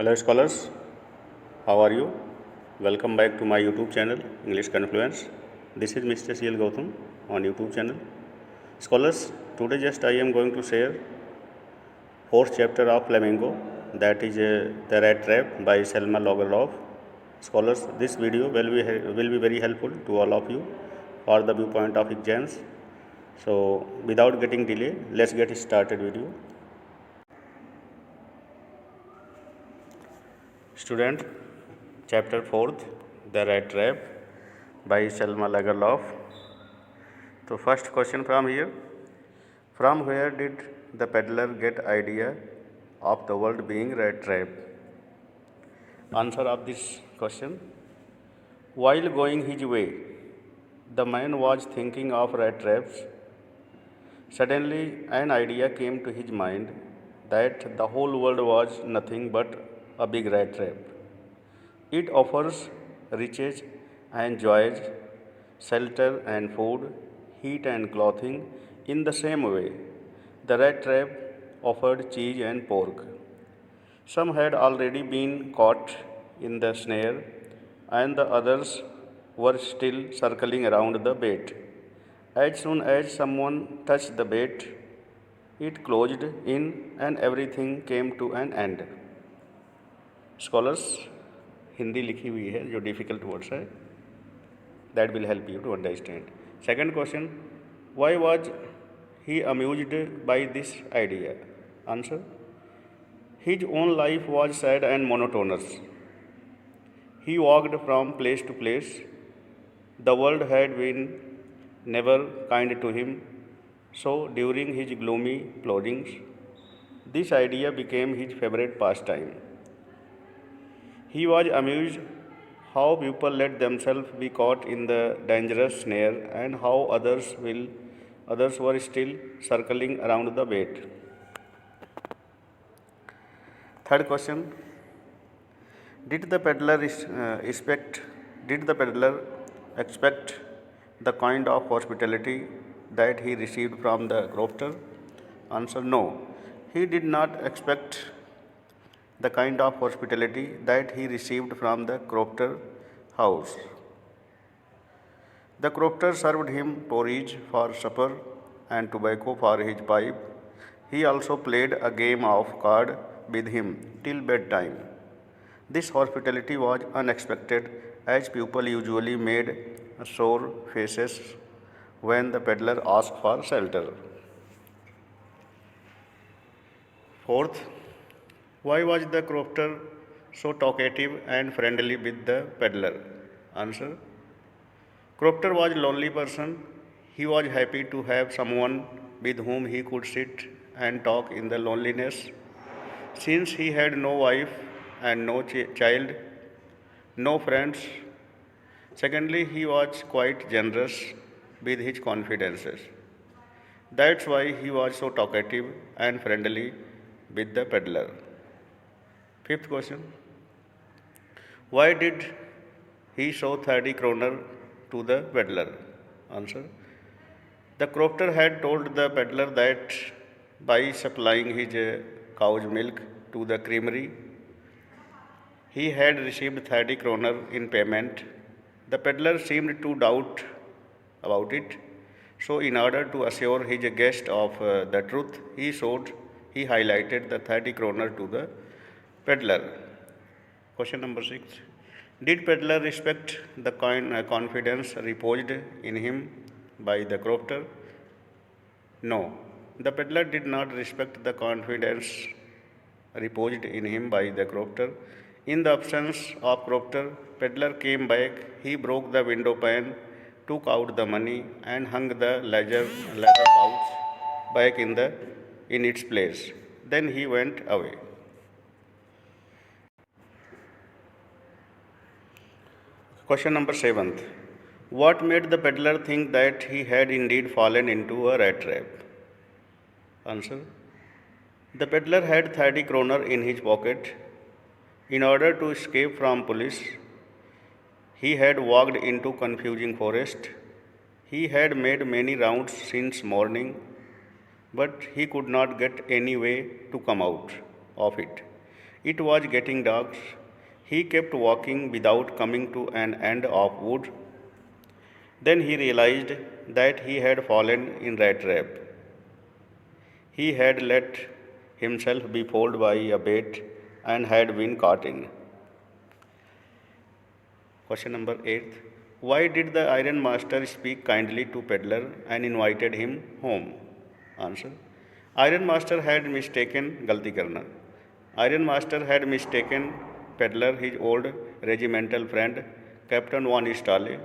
Hello scholars, how are you? Welcome back to my YouTube channel English Confluence. This is Mr. CL Gautam on YouTube channel. Scholars, today just I am going to share fourth chapter of Flamingo, that is The Rat Trap by Selma Lagerlof. Scholars, this video will be very helpful to all of you for the viewpoint of exams. So without getting delay, let's get started video. Student, chapter 4th, The Rat Trap by Selma Lagerlof. So first question from here. From where did the peddler get idea of the world being rat trap? Answer of this question. While going his way, the man was thinking of rat traps. Suddenly an idea came to his mind that the whole world was nothing but a big rat trap. It offers riches and joys, shelter and food, heat and clothing in the same way. The rat trap offered cheese and pork. Some had already been caught in the snare, and the others were still circling around the bait. As soon as someone touched the bait, it closed in and everything came to an end. Scholars, Hindi लिखी हुई है जो difficult words है, that will help you to understand. Second question, why was he amused by this idea? Answer, his own life was sad and monotonous. He walked from place to place. The world had been never kind to him. So during his gloomy ploddings, this idea became his favorite pastime. He was amused how people let themselves be caught in the dangerous snare and how others were still circling around the bait. Third question, did the peddler expect the kind of hospitality that he received from the crofter? Answer, no. He did not expect the kind of hospitality that he received from the crofter house. The crofter served him porridge for supper and tobacco for his pipe. He also played a game of card with him till bedtime. This hospitality was unexpected, as people usually made sore faces when the peddler asked for shelter. Fourth, why was the crofter so talkative and friendly with the peddler? Answer, crofter was a lonely person. He was happy to have someone with whom he could sit and talk in the loneliness. Since he had no wife and no child, no friends, secondly, he was quite generous with his confidences. That's why he was so talkative and friendly with the peddler. Fifth question, why did he show 30 kroner to the peddler? Answer, the crofter had told the peddler that by supplying his cow's milk to the creamery, he had received 30 kroner in payment. The peddler seemed to doubt about it, so in order to assure his guest of the truth, he highlighted the 30 kroner to the peddler. Question number 6. Did peddler respect the confidence reposed in him by the crofter? No. The peddler did not respect the confidence reposed in him by the crofter. In the absence of crofter, peddler came back. He broke the window pane, took out the money, and hung the leather pouch back in its place. Then he went away. Question number 7. What made the peddler think that he had indeed fallen into a rat trap? Answer, the peddler had 30 kroner in his pocket. In order to escape from police, he had walked into confusing forest. He had made many rounds since morning, but he could not get any way to come out of it. It was getting dark. He kept walking without coming to an end of wood. Then he realized that he had fallen in rat trap. He had let himself be fooled by a bait and had been caught in. Question number 8. Why did the iron master speak kindly to peddler and invited him home? Answer. Iron master had mistaken galti karna. Iron master had mistaken peddler, his old regimental friend, Captain von Stahli.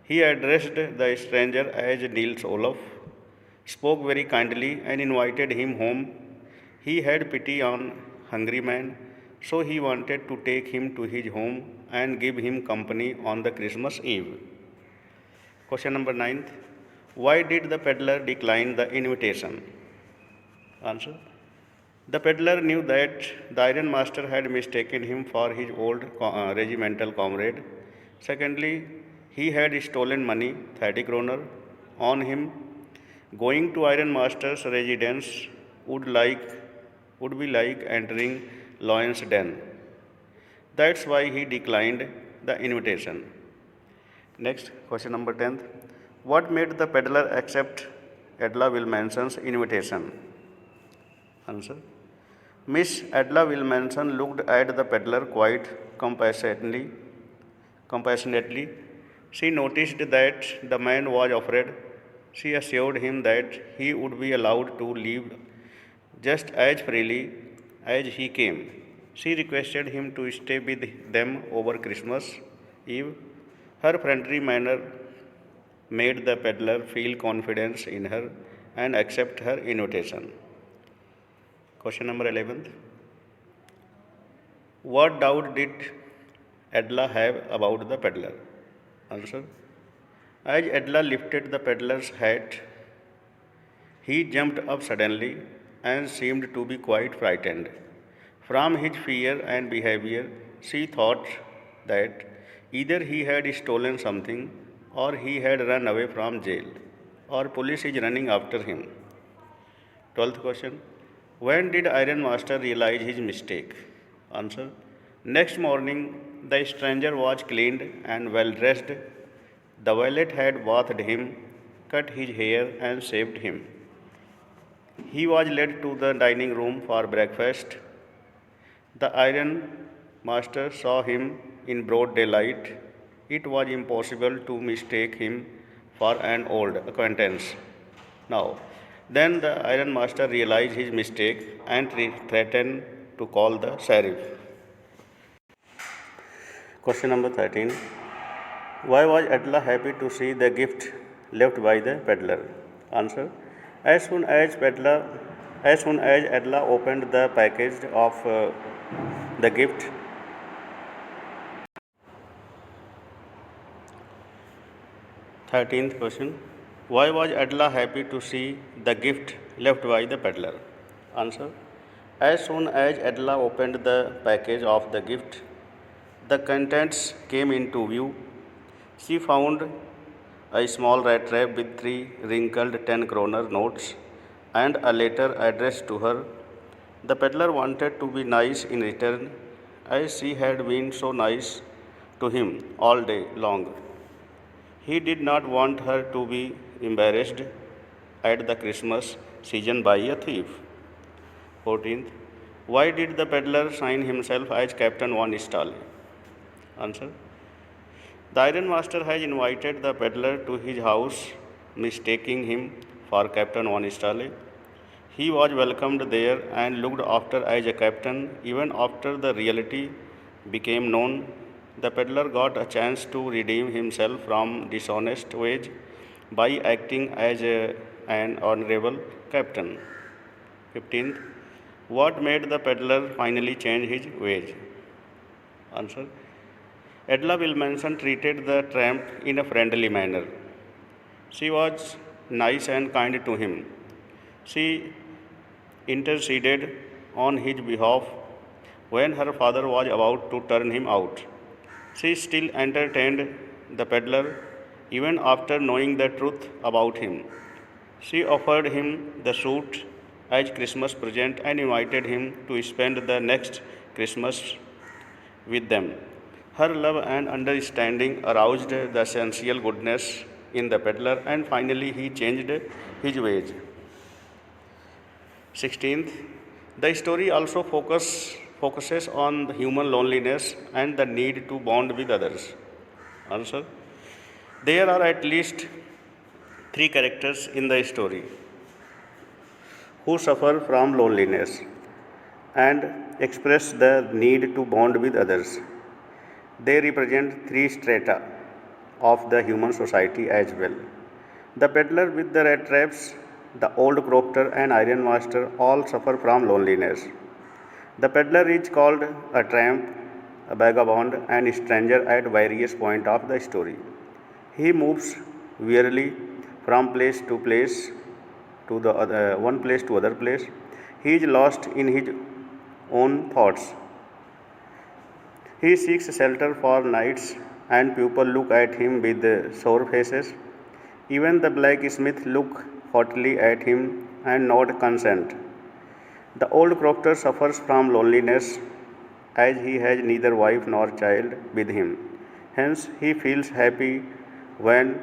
He addressed the stranger as Niels Olaf, spoke very kindly and invited him home. He had pity on hungry man, so he wanted to take him to his home and give him company on the Christmas Eve. Question number 9. Why did the peddler decline the invitation? Answer. The peddler knew that the iron master had mistaken him for his old regimental comrade. Secondly, he had stolen money, 30 kroner, on him. Going to iron master's residence would be like entering lion's den. That's why he declined the invitation. Next, question number 10. What made the peddler accept Edla Wilmanson's invitation? Answer. Miss Edla Wilmanson looked at the peddler quite compassionately. She noticed that the man was afraid. She assured him that he would be allowed to leave just as freely as he came. She requested him to stay with them over Christmas Eve. Her friendly manner made the peddler feel confidence in her and accept her invitation. Question number 11. What doubt did Edla have about the peddler? Answer. As Edla lifted the peddler's hat, he jumped up suddenly and seemed to be quite frightened. From his fear and behavior, she thought that either he had stolen something or he had run away from jail or police is running after him. 12th question. When did Iron Master realize his mistake? Answer. Next morning, the stranger was cleaned and well dressed. The valet had bathed him, cut his hair, and shaved him. He was led to the dining room for breakfast. The Iron Master saw him in broad daylight. It was impossible to mistake him for an old acquaintance. Then the Iron Master realized his mistake and threatened to call the sheriff. Question number 13. Why was Edla happy to see the gift left by the peddler? Answer. As soon as Edla opened the package of the gift, 13th question. Why was Edla happy to see the gift left by the peddler? Answer. As soon as Edla opened the package of the gift, the contents came into view. She found a small rat trap with 3 wrinkled 10 kroner notes and a letter addressed to her. The peddler wanted to be nice in return, as she had been so nice to him all day long. He did not want her to be embarrassed at the Christmas season by a thief. 14th. Why did the peddler sign himself as Captain von Stahli? Answer. The Iron Master has invited the peddler to his house, mistaking him for Captain von Stahli. He was welcomed there and looked after as a captain. Even after the reality became known, the peddler got a chance to redeem himself from dishonest ways by acting as an honorable captain. 15th. What made the peddler finally change his ways? Answer. Edla Wilmanson treated the tramp in a friendly manner. She was nice and kind to him. She interceded on his behalf when her father was about to turn him out. She still entertained the peddler even after knowing the truth about him. She offered him the suit as Christmas present and invited him to spend the next Christmas with them. Her love and understanding aroused the essential goodness in the peddler, and finally he changed his ways. 16th, the story also focuses on the human loneliness and the need to bond with others. Answer. There are at least three characters in the story who suffer from loneliness and express the need to bond with others. They represent three strata of the human society as well. The peddler with the red traps, the old crofter, and iron master all suffer from loneliness. The peddler is called a tramp, a vagabond, and stranger at various points of the story. He moves wearily from place to place to the other, one place to other place. He is lost in his own thoughts. He seeks shelter for nights, and people look at him with sour faces. Even the blacksmith look haughtily at him and nod consent. The old crofter suffers from loneliness as he has neither wife nor child with him. Hence, he feels happy when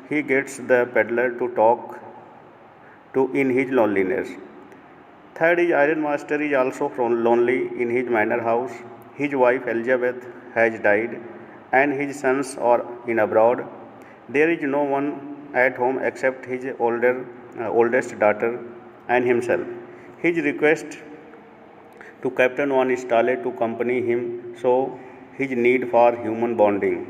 he gets the peddler to talk to in his loneliness. Third is Iron Master is also lonely in his manor house. His wife Elizabeth has died, and his sons are in abroad. There is no one at home except his oldest daughter and himself. His request to Captain Van Stale to accompany him show his need for human bonding.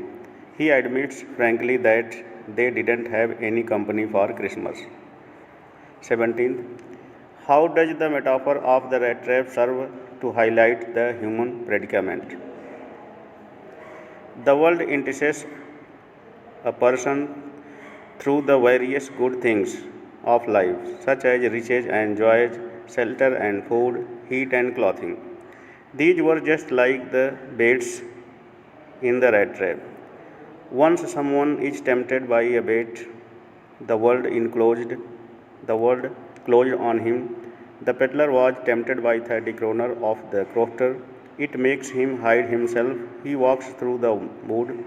He admits frankly that they didn't have any company for Christmas. 17th. How does the metaphor of the rat trap serve to highlight the human predicament? The world entices a person through the various good things of life, such as riches and joys, shelter and food, heat and clothing. These were just like the baits in the rat trap. Once someone is tempted by a bait, the world enclosed, the world closed on him. The peddler was tempted by 30 kroner of the crofter. It makes him hide himself. He walks through the wood.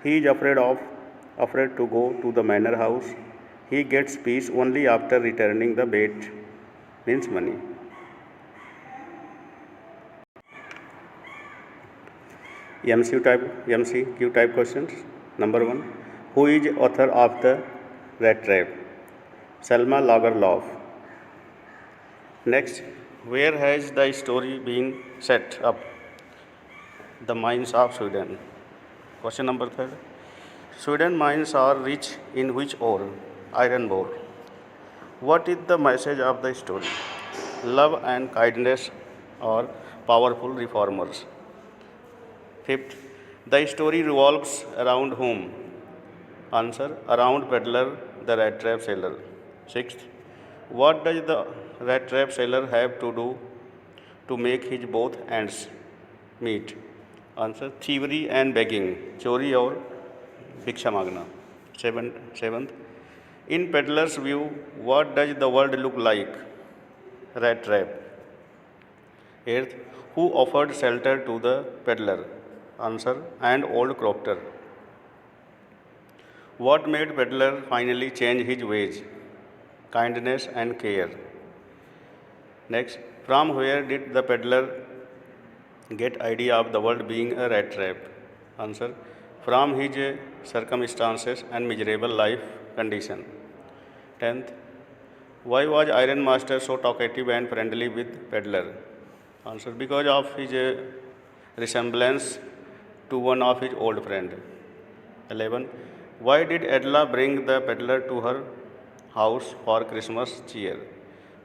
He is afraid to go to the manor house. He gets peace only after returning the bait, means money. MCQ type questions. Number 1. Who is author of the rat trap? Selma Lagerlöf. Next, where has the story been set up? The mines of Sweden. Question number 3. Sweden mines are rich in which ore? Iron ore. What is the message of the story? Love and kindness are powerful reformers. 5th, the story revolves around whom? Answer, around peddler, the rat trap seller. 6th, what does the rat trap seller have to do to make his both ends meet? Answer, thievery and begging, chori or bhiksha magna. 7th, in peddler's view, what does the world look like? Rat trap. 8th, who offered shelter to the peddler? Answer, and old crofter. What made peddler finally change his ways? Kindness and care. Next, from where did the peddler get idea of the world being a rat trap? Answer, from his circumstances and miserable life condition. 10th, why was Iron Master so talkative and friendly with peddler? Answer, because of his resemblance to one of his old friend. 11, why did Edla bring the peddler to her house for Christmas cheer?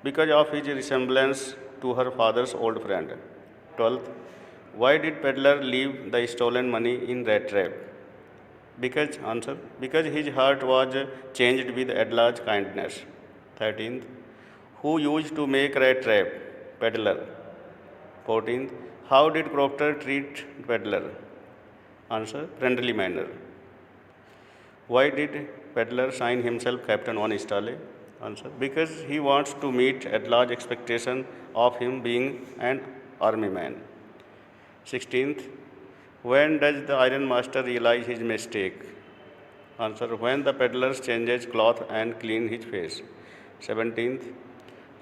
Because of his resemblance to her father's old friend. 12th, why did peddler leave the stolen money in rat trap? Because his heart was changed with Edla's kindness. 13th, who used to make rat trap? Peddler. 14th, how did crofter treat peddler? Answer, friendly manner. Why did peddler sign himself Captain Van Stale? Answer, because he wants to meet at large expectation of him being an army man. 16th, when does the iron master realize his mistake? Answer, when the peddler changes cloth and clean his face. 17th,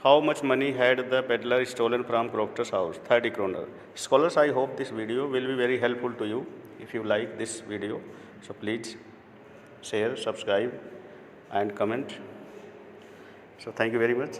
how much money had the peddler stolen from Proctor's house? 30 kroner. Scholars, I hope this video will be very helpful to you. If you like this video, so please share, subscribe and comment. So thank you very much.